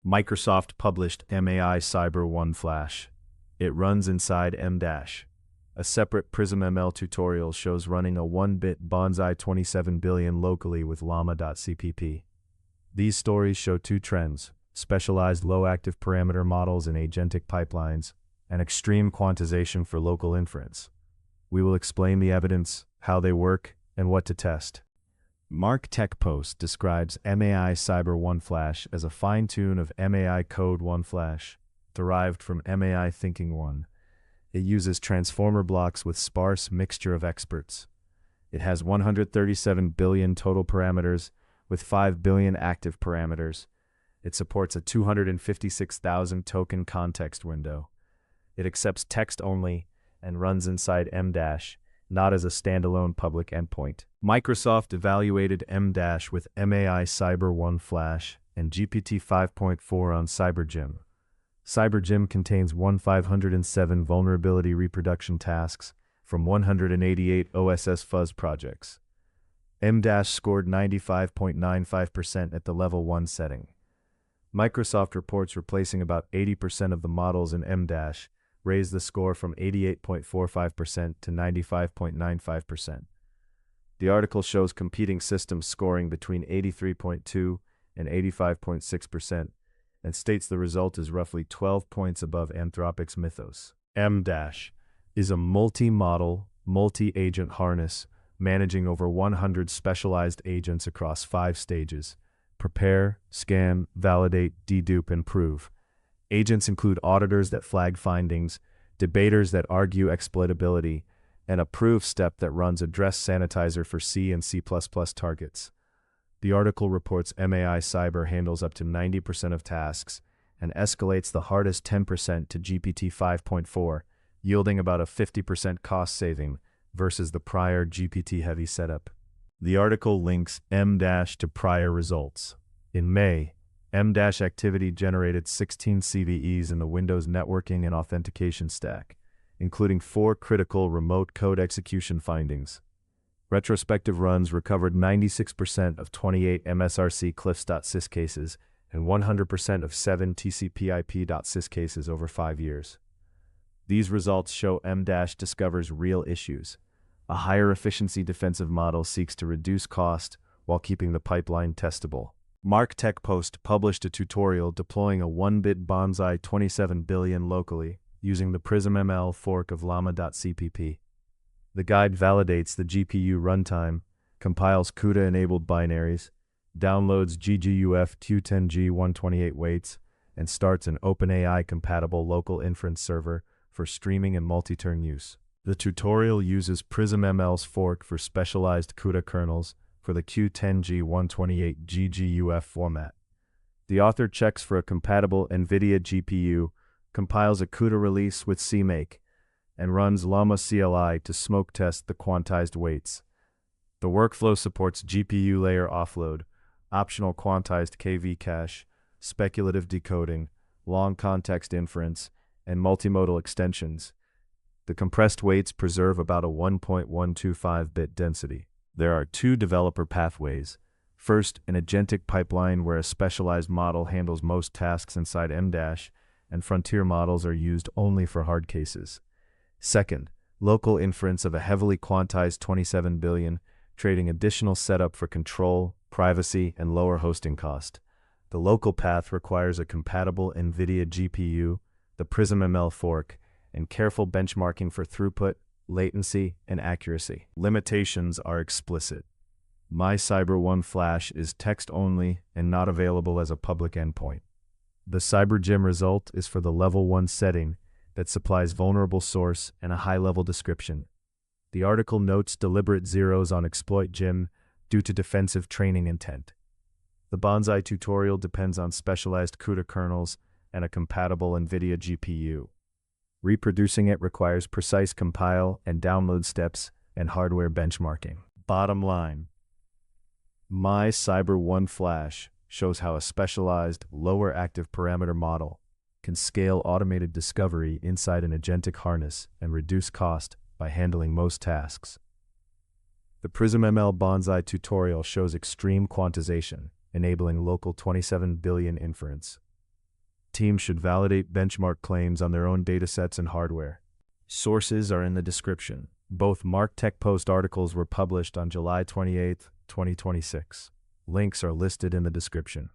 Microsoft published MAI Cyber 1 Flash. It runs inside MDASH. A separate PrismML tutorial shows running a 1-bit Bonsai-27B locally with llama.cpp. These stories show two trends: specialized low-active parameter models in agentic pipelines, and extreme quantization for local inference. We will explain the evidence, how they work, and what to test. Marktechpost describes MAI Cyber 1 Flash as a fine-tune of MAI Code 1 Flash, derived from MAI Thinking 1. It uses transformer blocks with sparse mixture of experts. It has 137 billion total parameters with 5 billion active parameters. It supports a 256,000 token context window. It accepts text only and runs inside MDASH, not as a standalone public endpoint. Microsoft evaluated MDASH with MAI Cyber 1 Flash and GPT 5.4 on CyberGym. CyberGym contains 1,507 vulnerability reproduction tasks from 188 OSS fuzz projects. MDASH scored 95.95% at the level 1 setting. Microsoft reports replacing about 80% of the models in MDASH raised the score from 88.45% to 95.95%. The article shows competing systems scoring between 83.2% and 85.6%, and states the result is roughly 12 points above Anthropic's Mythos. MDASH is a multi-model, multi-agent harness managing over 100 specialized agents across 5 stages: prepare, scan, validate, dedupe, and prove. Agents include auditors that flag findings, debaters that argue exploitability, and a prove step that runs address sanitizer for C and C++ targets. The article reports MAI Cyber handles up to 90% of tasks and escalates the hardest 10% to GPT 5.4, yielding about a 50% cost saving versus the prior GPT-heavy setup. The article links MDASH to prior results. In May, MDASH activity generated 16 CVEs in the Windows networking and authentication stack, including 4 critical remote code execution findings. Retrospective runs recovered 96% of 28 MSRC cliffs.sys cases and 100% of 7 TCP/IP.sys cases over 5 years. These results show MDASH discovers real issues. A higher efficiency defensive model seeks to reduce cost while keeping the pipeline testable. Marktechpost published a tutorial deploying a 1-bit Bonsai-27B locally using the PrismML fork of llama.cpp. The guide validates the GPU runtime, compiles CUDA-enabled binaries, downloads GGUF Q10G 128 weights, and starts an OpenAI-compatible local inference server for streaming and multi-turn use. The tutorial uses PrismML's fork for specialized CUDA kernels for the Q10G 128 GGUF format. The author checks for a compatible NVIDIA GPU, compiles a CUDA release with CMake, and runs llama CLI to smoke test the quantized weights. The workflow supports GPU layer offload, optional quantized KV cache, speculative decoding, long context inference, and multimodal extensions. The compressed weights preserve about a 1.125-bit density. There are 2 developer pathways. First, an agentic pipeline where a specialized model handles most tasks inside MDASH, and frontier models are used only for hard cases. Second, local inference of a heavily quantized 27 billion, trading additional setup for control, privacy, and lower hosting cost. The local path requires a compatible NVIDIA GPU, the PrismML fork, and careful benchmarking for throughput, latency, and accuracy. Limitations are explicit. MAI Cyber 1 Flash is text-only and not available as a public endpoint. The CyberGym result is for the level 1 setting that supplies vulnerable source and a high-level description. The article notes deliberate zeros on exploit gym due to defensive training intent. The Bonsai tutorial depends on specialized CUDA kernels and a compatible NVIDIA GPU. Reproducing it requires precise compile and download steps and hardware benchmarking. Bottom line, MAI Cyber 1 Flash shows how a specialized, lower active parameter model can scale automated discovery inside an agentic harness and reduce cost by handling most tasks. The PrismML Bonsai tutorial shows extreme quantization, enabling local 27 billion inference. Teams should validate benchmark claims on their own datasets and hardware. Sources are in the description. Both Marktechpost articles were published on July 28, 2026. Links are listed in the description.